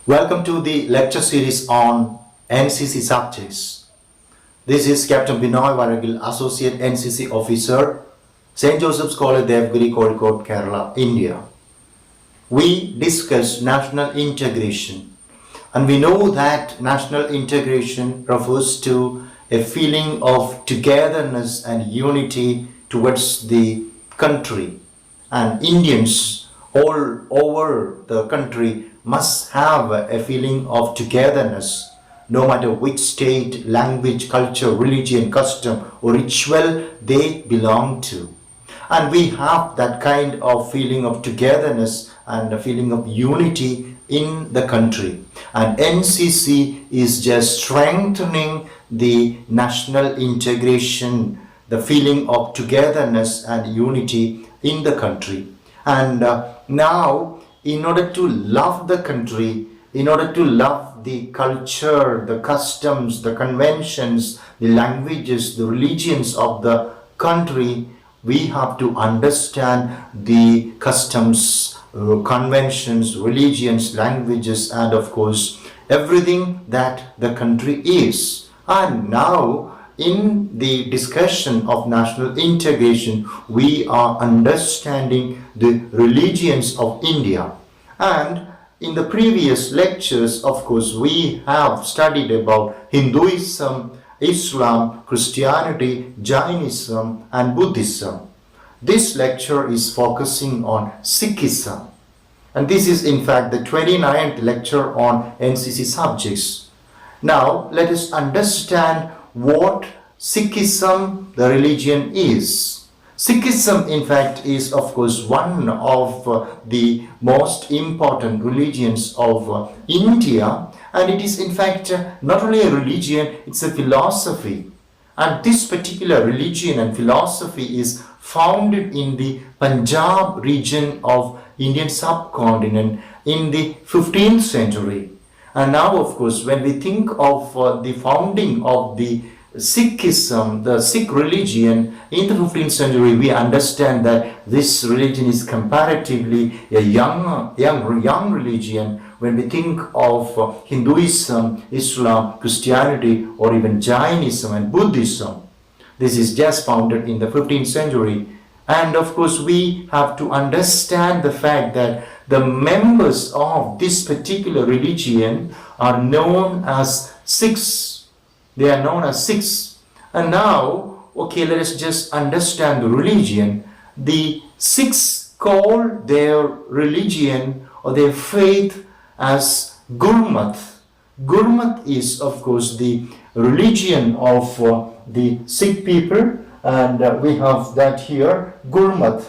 Welcome to the lecture series on NCC subjects. This is Captain Binoy Varagil, Associate NCC Officer, St. Joseph's College, Devgiri, Kozhikode, Kerala, India. We discuss national integration, and we know that national integration refers to a feeling of togetherness and unity towards the country, and Indians all over the country must have a feeling of togetherness no matter which state, language, culture, religion, custom or ritual they belong to. And we have that kind of feeling of togetherness and a feeling of unity in the country. And NCC is just strengthening the national integration, the feeling of togetherness and unity in the country. And now, in order to love the country, in order to love the culture, the customs, the conventions, the languages, the religions of the country, we have to understand the customs, conventions, religions, languages, and of course, everything that the country is. And now, in the discussion of national integration, we are understanding the religions of India. And in the previous lectures, of course, we have studied about Hinduism, Islam, Christianity, Jainism, and Buddhism. This lecture is focusing on Sikhism. And this is in fact the 29th lecture on NCC subjects. Now, let us understand what Sikhism, the religion, is. Sikhism, in fact, is of course one of the most important religions of India, and it is in fact not only a religion, it's a philosophy. And this particular religion and philosophy is founded in the Punjab region of Indian subcontinent in the 15th century. And now, of course, when we think of the founding of the Sikhism, the Sikh religion in the 15th century, we understand that this religion is comparatively a young religion. When we think of Hinduism, Islam, Christianity, or even Jainism and Buddhism, this is just founded in the 15th century. And of course, we have to understand the fact that the members of this particular religion are known as Sikhs. They are known as Sikhs. And now, okay, let us just understand the religion. The Sikhs call their religion or their faith as Gurmat. Gurmat is, of course, the religion of the Sikh people, and we have that here, Gurmat.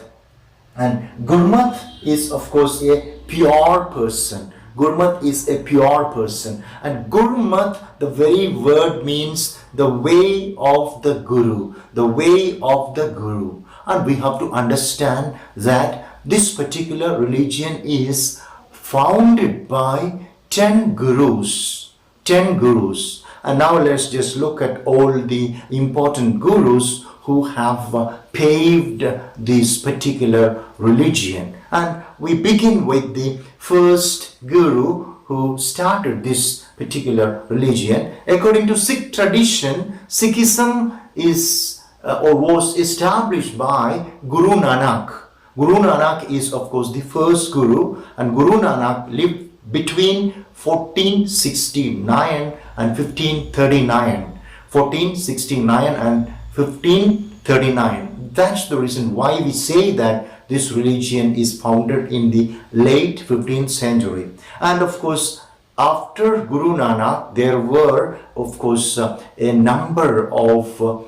And Gurmat is, of course, a pure person. Gurmat is a pure person. And Gurmat, the very word means the way of the Guru. The way of the Guru. And we have to understand that this particular religion is founded by 10 Gurus. 10 Gurus. And now let's just look at all the important Gurus who have paved this particular religion. And we begin with the first Guru who started this particular religion. According to Sikh tradition, Sikhism is or was established by Guru Nanak. Guru Nanak is, of course, the first Guru, and Guru Nanak lived between 1469 and 1539. 1469 and 1539. That's the reason why we say that this religion is founded in the late 15th century. And of course, after Guru Nanak, there were, of course, a number of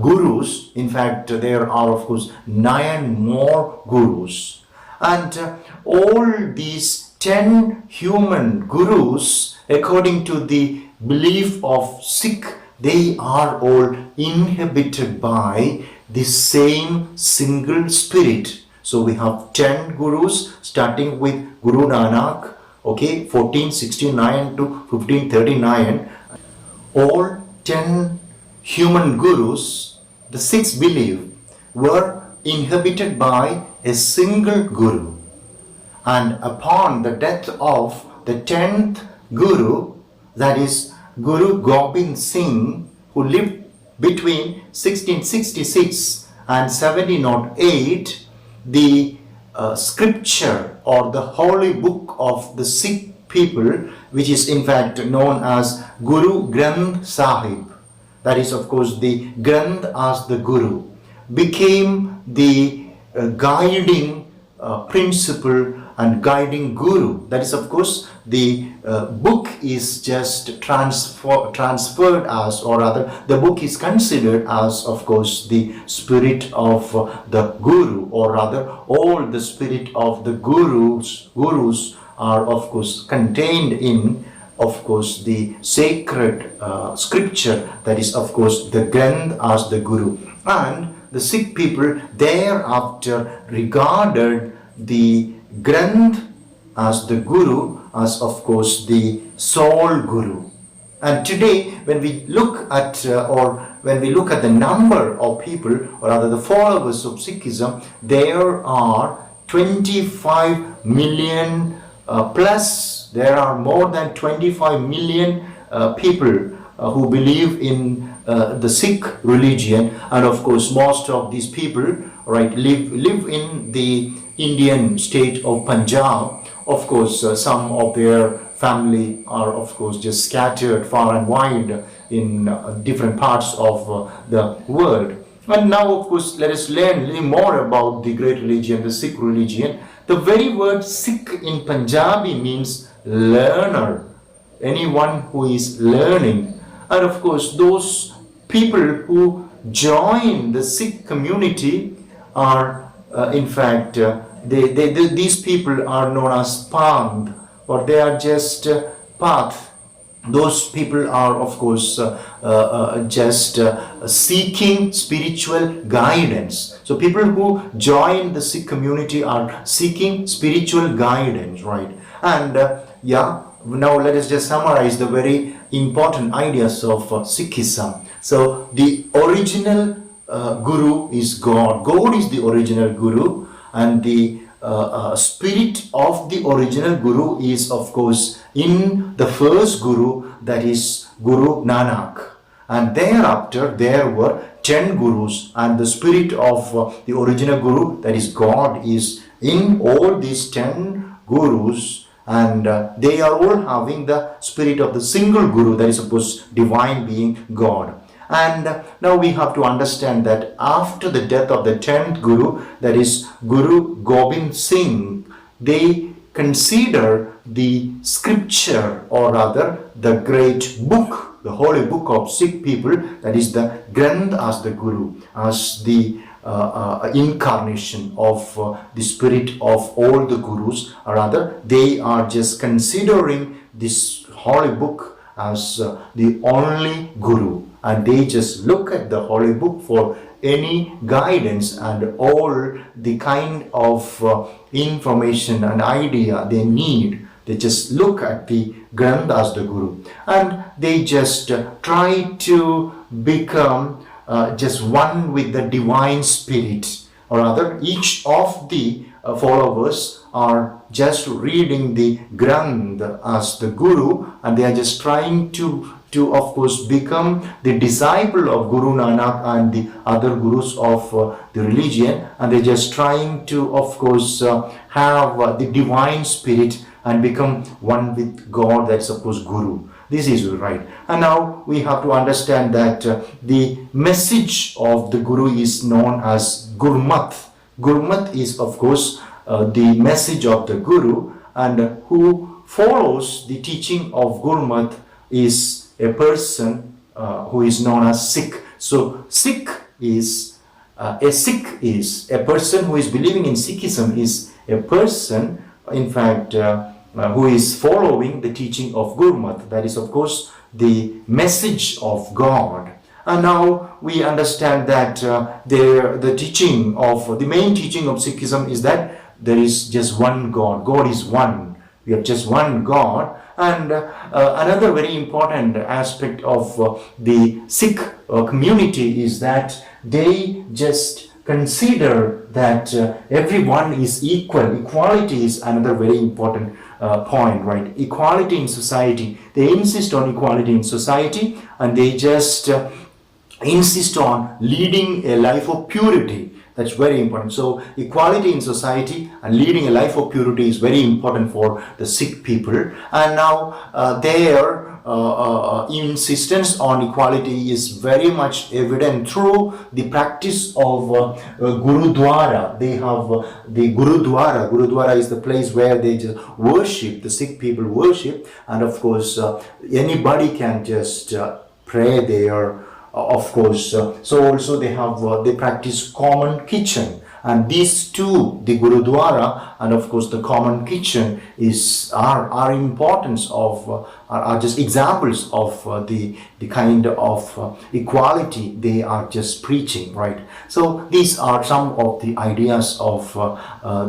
gurus. In fact, there are, of course, 9 more gurus. And all these 10 human gurus, according to the belief of Sikh, they are all inhabited by the same single spirit. So we have 10 gurus starting with Guru Nanak, okay, 1469 to 1539. All 10 human gurus, the Sikhs believe, were inhabited by a single guru. And upon the death of the 10th Guru, that is Guru Gobind Singh, who lived between 1666 and 1708, the scripture or the holy book of the Sikh people, which is in fact known as Guru Granth Sahib, that is of course the Granth as the Guru, became the guiding principle and guiding Guru. That is of course the book is just transferred as, or rather the book is considered as of course the spirit of the Guru, or rather all the spirit of the Gurus are of course contained in of course the sacred scripture, that is of course the Granth as the Guru. And the Sikh people thereafter regarded the Granth as the Guru, as of course the sole Guru. And today when we look at the number of people, or rather the followers of Sikhism, there are 25 million plus. There are more than 25 million people who believe in the Sikh religion, and of course most of these people live in the Indian state of Punjab. Of course some of their family are of course just scattered far and wide in different parts of the world. And now of course let us learn a little more about the great religion, the Sikh religion. The very word Sikh in Punjabi means learner, anyone who is learning. And of course those people who join the Sikh community are in fact these people are known as Panth, or they are just path. Those people are of course just seeking spiritual guidance. So people who join the Sikh community are seeking spiritual guidance, right? And now let us just summarize the very important ideas of Sikhism. So the original Guru is God. God is the original Guru, and the spirit of the original Guru is of course in the first Guru, that is Guru Nanak. And thereafter there were 10 Gurus, and the spirit of the original Guru, that is God, is in all these 10 Gurus, and they are all having the spirit of the single Guru, that is of course divine being God. And now we have to understand that after the death of the 10th Guru, that is Guru Gobind Singh, they consider the scripture, or rather the great book, the holy book of Sikh people, that is the Granth as the Guru, as the incarnation of the spirit of all the Gurus, or rather they are just considering this holy book as the only Guru. And they just look at the holy book for any guidance and all the kind of information and idea they need. They just look at the Granth as the Guru, and they just try to become just one with the divine spirit, or rather each of the followers are just reading the Granth as the Guru, and they are just trying to of course become the disciple of Guru Nanak and the other Gurus of the religion, and they're just trying to of course have the divine spirit and become one with God, that's of course Guru. This is right. And now we have to understand that the message of the Guru is known as Gurmat. Gurmat is of course the message of the Guru, and who follows the teaching of Gurmat is a person who is known as Sikh. So Sikh is a person who is believing in Sikhism, is a person in fact who is following the teaching of Gurmat, that is of course the message of God. And now we understand that the teaching of the main teaching of Sikhism is that there is just one God. God is one. We have just one God. And another very important aspect of the Sikh community is that they just consider that everyone is equal. Equality is another very important point, right? Equality in society. They insist on equality in society, and they just insist on leading a life of purity. That's very important. So equality in society and leading a life of purity is very important for the Sikh people. And now their insistence on equality is very much evident through the practice of Gurudwara. They have the Gurudwara. Gurudwara is the place where they just worship, the Sikh people worship, and of course anybody can just pray there. Of course, so also they practice common kitchen, and these two, the Gurudwara and of course the common kitchen, are importance of are just examples of the kind of equality they are just preaching, right? So these are some of the ideas of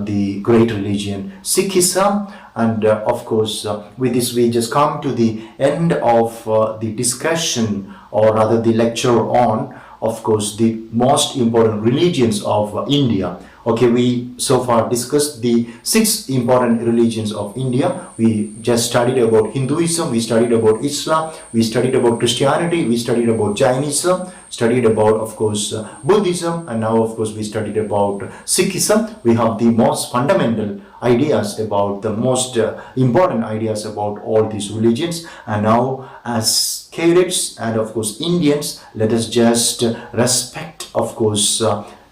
the great religion Sikhism. And of course, with this we just come to the end of the discussion, or rather the lecture on, of course, the most important religions of India. Okay, we so far discussed the 6 important religions of India. We just studied about Hinduism, we studied about Islam, we studied about Christianity, we studied about Jainism, studied about, of course, Buddhism, and now, of course, we studied about Sikhism. We have the most fundamental ideas about the most important ideas about all these religions. And now, as cadets and of course Indians, let us just respect, of course,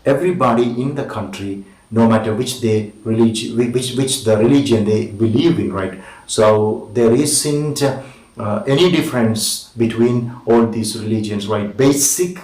everybody in the country, no matter which the religion they believe in, right? So there isn't any difference between all these religions, right? Basic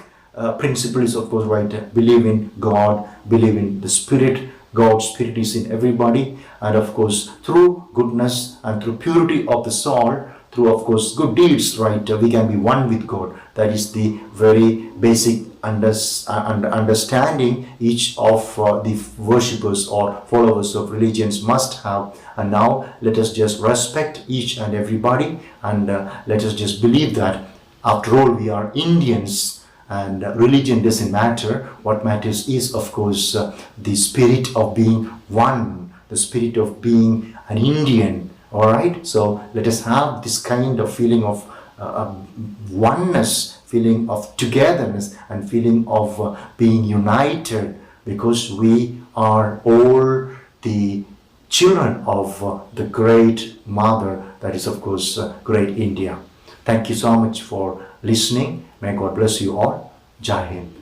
principles, of course, right? Believe in God, believe in the Spirit. God's Spirit is in everybody, and of course through goodness and through purity of the soul, through of course good deeds, right, we can be one with God. That is the very basic understanding each of the worshippers or followers of religions must have. And now let us just respect each and everybody, and let us just believe that after all we are Indians, and religion doesn't matter. What matters is, of course, the spirit of being one, the spirit of being an Indian. All right, so let us have this kind of feeling of oneness, feeling of togetherness, and feeling of being united, because we are all the children of the great mother, that is of course great India. Thank you so much for listening. May God bless you all. Jai Hind.